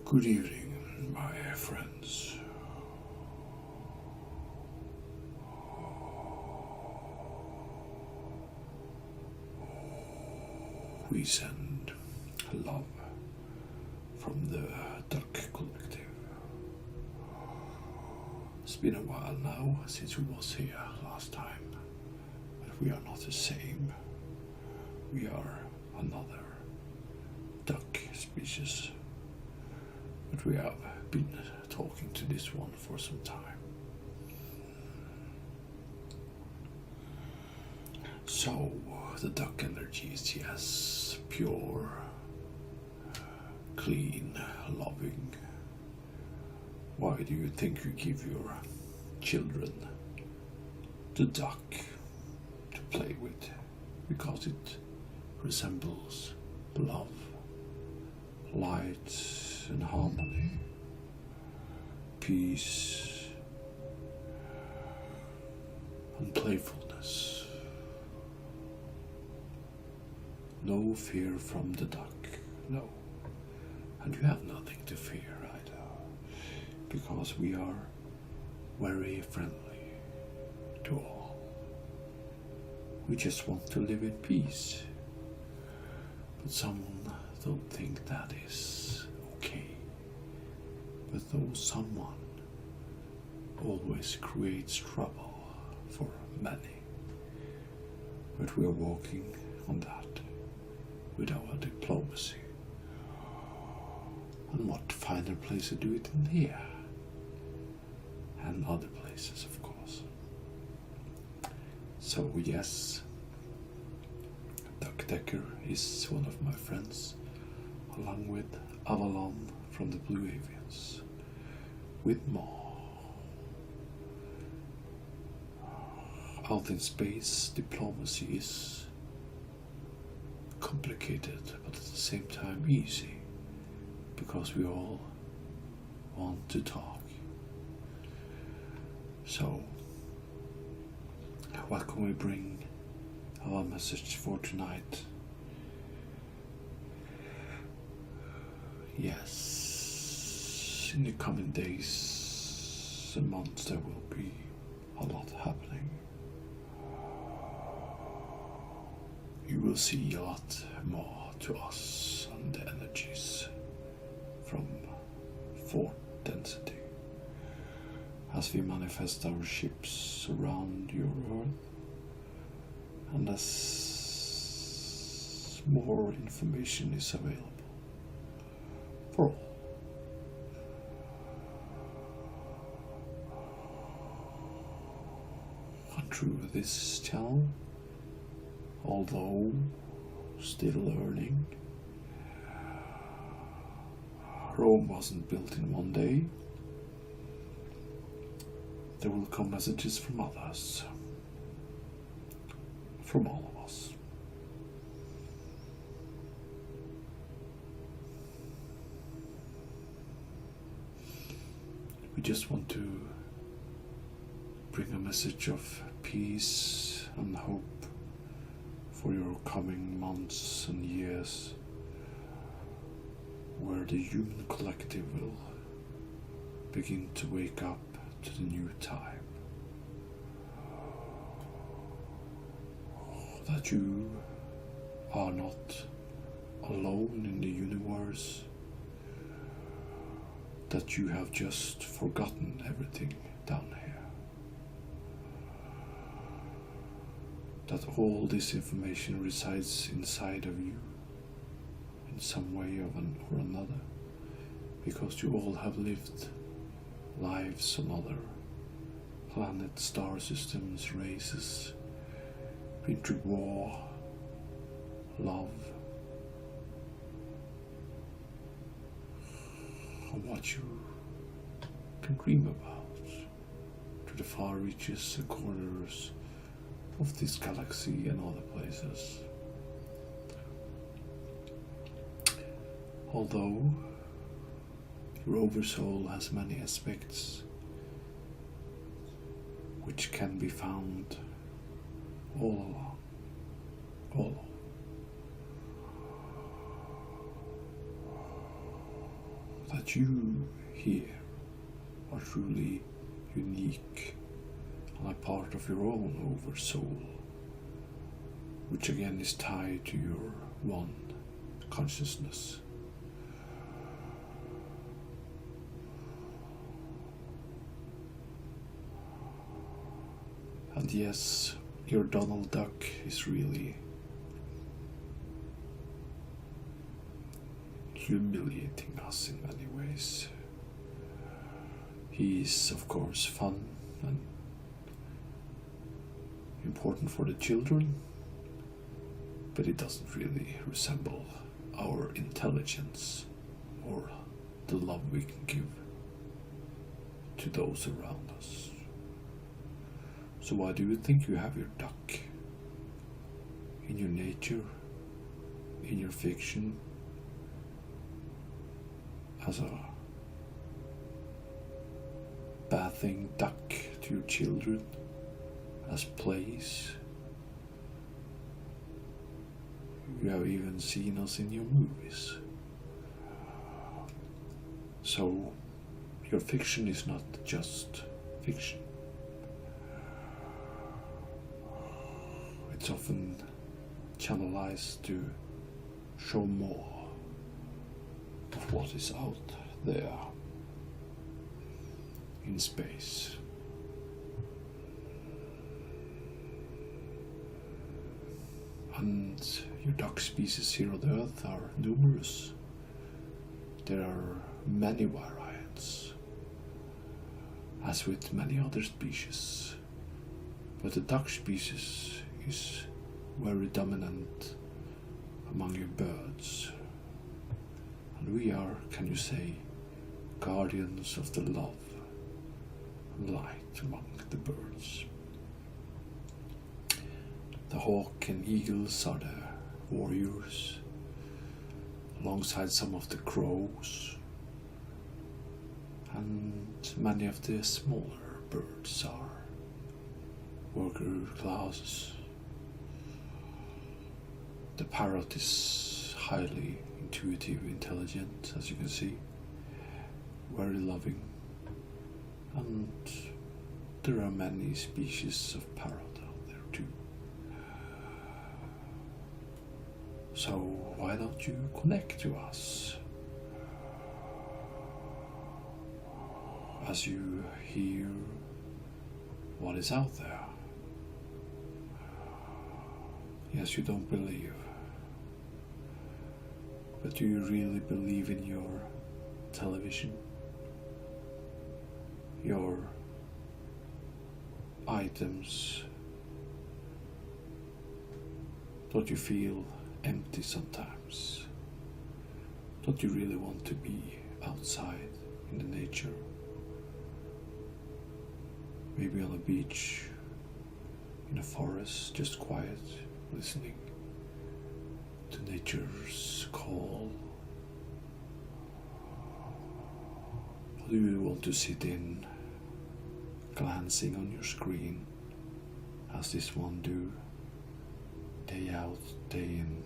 Good evening, my friends. We send love from the Duck Collective. It's been a while now since we was here last time, but we are not the same. We are another duck species, but we have been talking to this one for some time. So, the duck energy is, yes, pure, clean, loving. Why do you think you give your children the duck to play with? Because it resembles love, light and harmony, peace and playfulness. No fear from the duck, no. And you have nothing to fear either, because we are very friendly to all. We just want to live in peace. But some don't think that is okay. But though someone always creates trouble for many. But we are working on that with our diplomacy. And what finer place to do it than here? And other places, of course. So yes, Duck Decker is one of my friends, along with Avalon from the Blue Avians, with more. Out in space, diplomacy is complicated, but at the same time easy, because we all want to talk. So, what can we bring our message for tonight? Yes, in the coming days and months there will be a lot happening. You will see a lot more to us and the energies from fourth density as we manifest our ships around your Earth, and as more information is available for all. And through this channel, although still learning, Rome wasn't built in one day. There will come messages from others, from all of us. We just want to bring a message of peace and hope for your coming months and years, where the human collective will begin to wake up to the new time. That you are not alone in the universe, that you have just forgotten everything down here. That all this information resides inside of you in some way or another, because you all have lived lives on other planets, star systems, races, been through war, love, and what you can dream about to the far reaches and corners of this galaxy and other places. Although your oversoul has many aspects which can be found all along, all that that you here are truly unique and a part of your own oversoul, which again is tied to your one consciousness. And yes, your Donald Duck is really humiliating us in many ways. He is, of course, fun and important for the children, but it doesn't really resemble our intelligence or the love we can give to those around us. So why do you think you have your duck? In your nature, in your fiction, as a bathing duck to your children, as plays. You have even seen us in your movies. So your fiction is not just fiction. It's often channelized to show more of what is out there in space. And your duck species here on the Earth are numerous. There are many variants, as with many other species. But the duck species is very dominant among your birds. And we are, can you say, guardians of the love and light among the birds. The hawk and eagles are the warriors, alongside some of the crows, and many of the smaller birds are worker classes. The parrot is highly intuitive, intelligent, as you can see, very loving, and there are many species of parrot out there too. So why don't you connect to us as you hear what is out there? Yes, you don't believe, but do you really believe in your television, your items? Don't you feel empty sometimes? Don't you really want to be outside in the nature? Maybe on a beach, in a forest, just quiet, listening to nature's call? Or do you want to sit in, glancing on your screen, as this one do, day out, day in?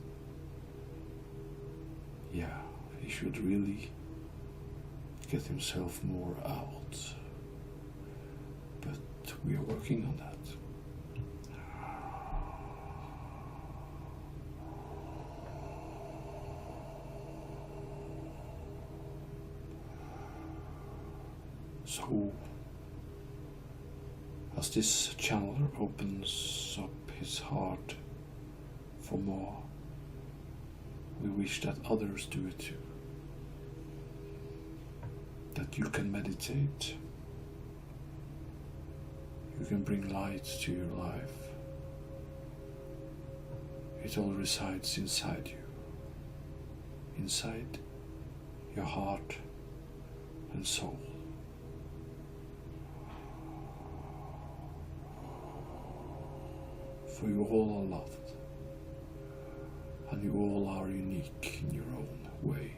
Yeah, he should really get himself more out, but we are working on that. So, as this channeler opens up his heart for more, we wish that others do it too. That you can meditate, you can bring light to your life. It all resides inside you, inside your heart and soul. For you all are loved, and you all are unique in your own way.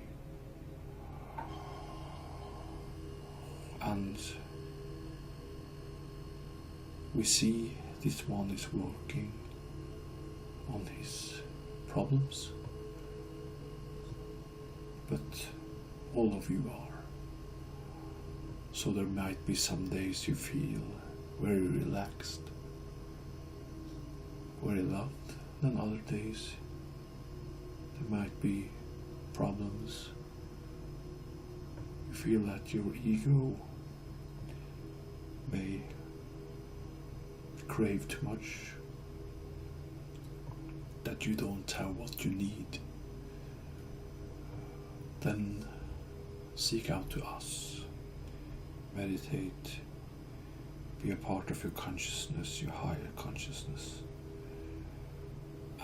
And we see this one is working on his problems, but all of you are So there might be some days you feel very relaxed, very loved, and other days there might be problems. You feel that your ego may crave too much, that you don't have what you need. Then seek out to us. Meditate. Be a part of your consciousness, your higher consciousness.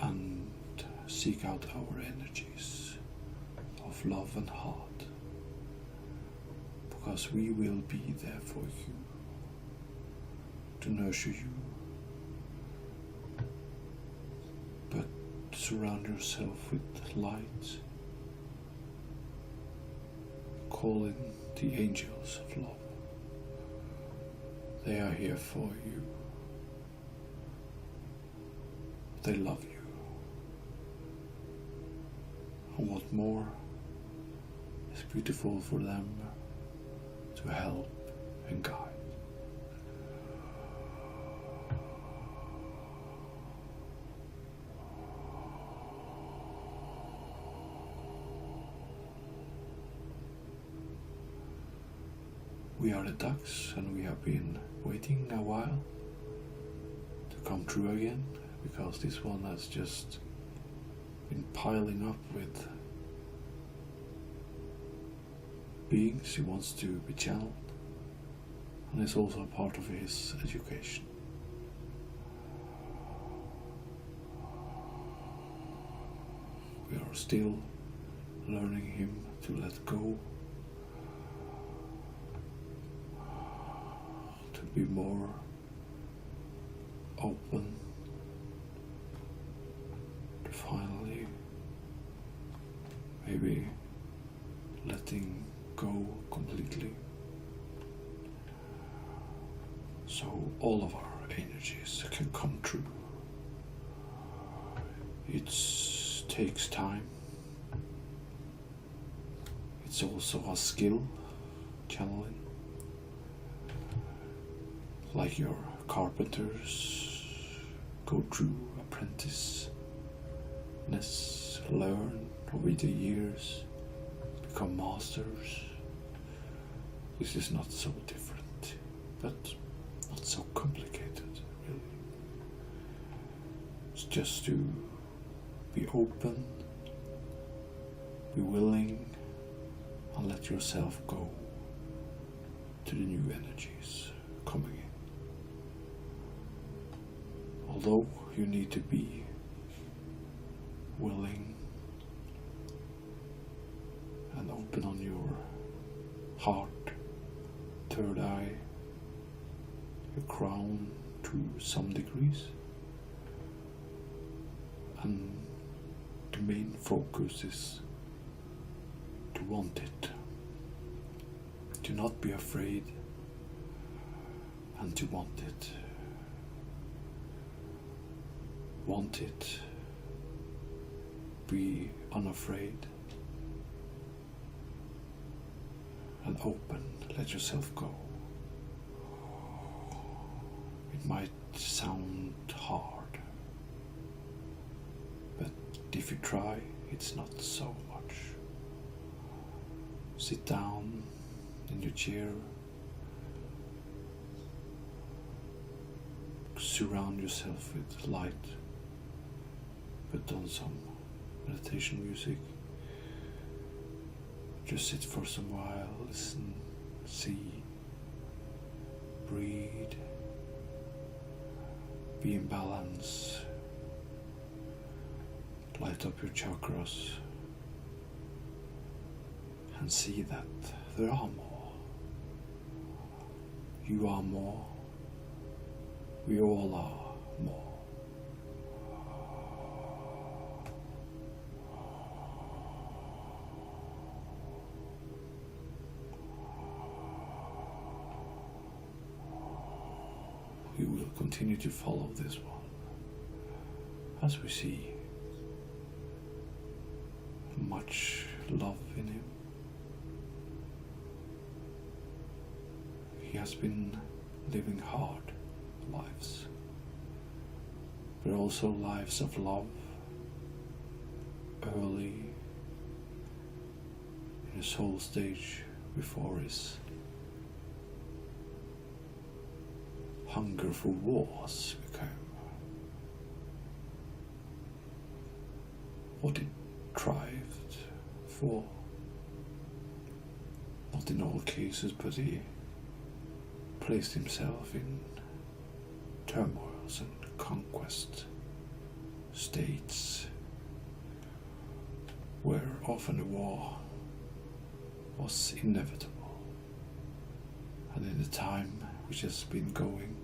And seek out our energies of love and heart. Because we will be there for you, to nurture you. But surround yourself with light. Call in the angels of love. They are here for you. They love you. And what more is beautiful for them to help and guide. We are the ducks, and we have been waiting a while to come through again, because this one has just been piling up with beings he wants to be channeled, and it's also a part of his education. We are still learning him to let go, to be more open, to finally maybe letting go completely, so all of our energies can come true. It takes time. It's also a skill, channeling. Like your carpenters go through apprenticeness, learn over the years, become masters. This is not so different, but not so complicated, really. It's just to be open, be willing, and let yourself go to the new energies coming in. Although you need to be willing and open on your heart, third eye, your crown to some degrees, and the main focus is to want it, to not be afraid, and to want it. Want it, be unafraid, and open, let yourself go. It might sound hard, but if you try, it's not so much. Sit down in your chair, surround yourself with light, put on some meditation music, just sit for some while, listen, see, breathe, be in balance, light up your chakras, and see that there are more. You are more. We all are more. We will continue to follow this one as we see much love in him. he has been living hard lives, but also lives of love early in his whole stage before his hunger for wars became what he thrived for. Not in all cases, but he placed himself in turmoils and conquest states where often a war was inevitable, and in the time which has been going,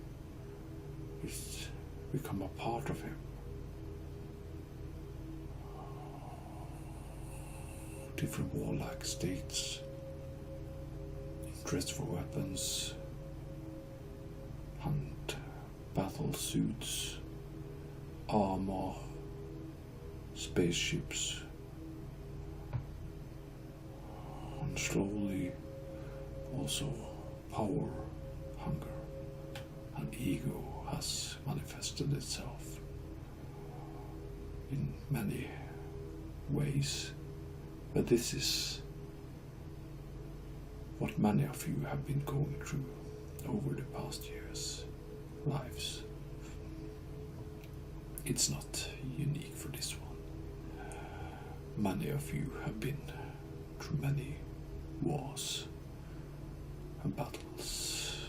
it's become a part of him. Different warlike states, interest for weapons, hunt, battle suits, armor, spaceships, and slowly also power, hunger, and ego has manifested itself in many ways. But this is what many of you have been going through over the past years' lives. It's not unique for this one. Many of you have been through many wars and battles,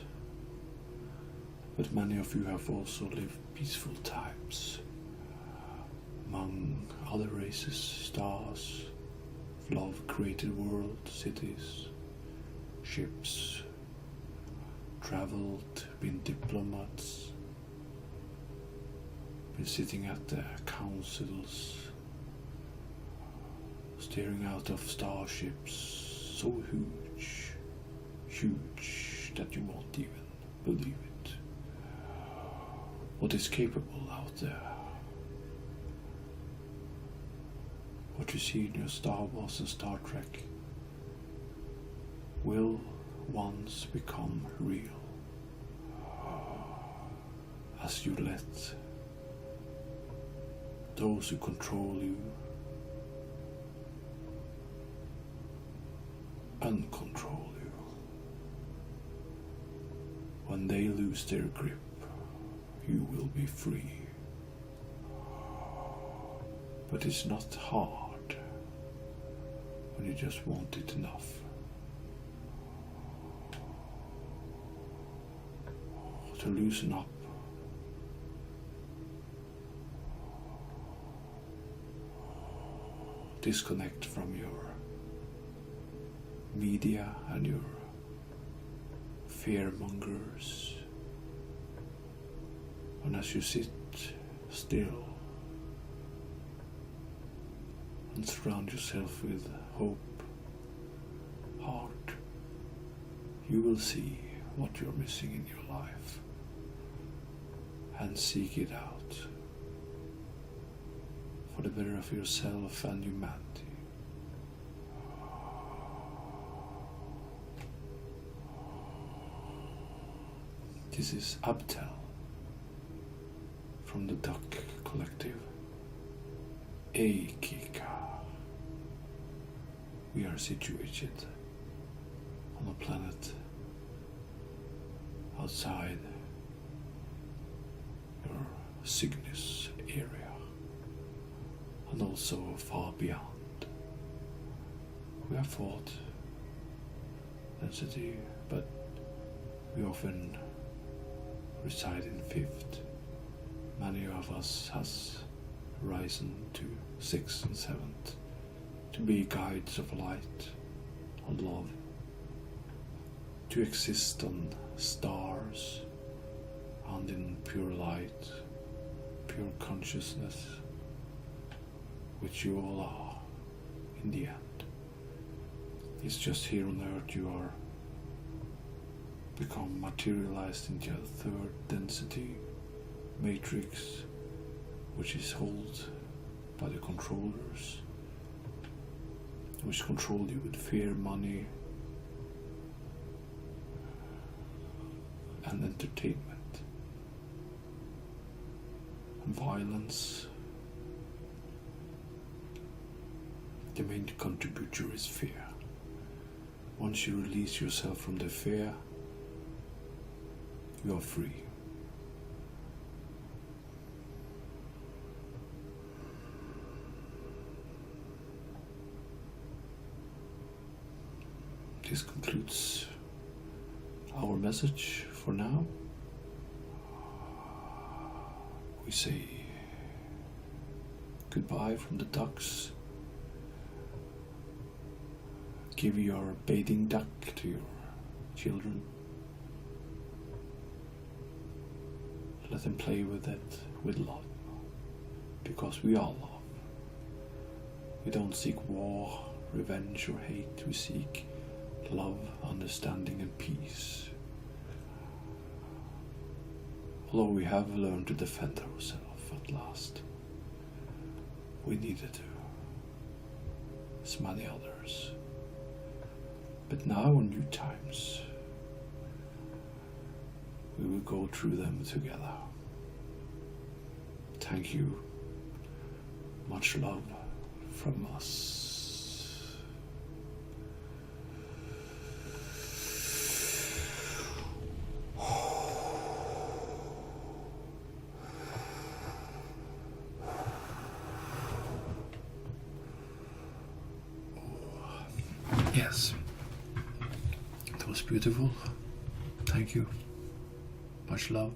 but many of you have also lived peaceful times among other races, stars, love created world, cities, ships, traveled, been diplomats, been sitting at the councils, staring out of starships so huge that you won't even believe it. What is capable out there? What you see in your Star Wars and Star Trek will once become real as you let those who control you uncontrol you. When they lose their grip, you will be free. But it's not hard when you just want it enough. To loosen up. Disconnect from your media and your fearmongers. And as you sit still and surround yourself with hope, heart, you will see what you're missing in your life and seek it out for the better of yourself and humanity. This is Abtel from the Duck Collective. Kika. We are situated on a planet outside your Cygnus area and also far beyond. We have fourth density, but we often reside in fifth. Many of us has risen to sixth and seventh to be guides of light and love, to exist on stars and in pure light, pure consciousness, which you all are in the end. It's just here on earth you are become materialized into a third density matrix, which is held by the controllers, which control you with fear, money, and entertainment. And violence, the main contributor is fear. Once you release yourself from the fear, you are free. This concludes our message for now. We say goodbye from the ducks. Give your bathing duck to your children. Let them play with it with love, because we all love. We don't seek war, revenge or hate. We seek love, understanding and peace. Although we have learned to defend ourselves at last, we needed to, as many others. But now in new times, we will go through them together. Thank you. Much love from us. Yes, that was beautiful. Thank you. Much love.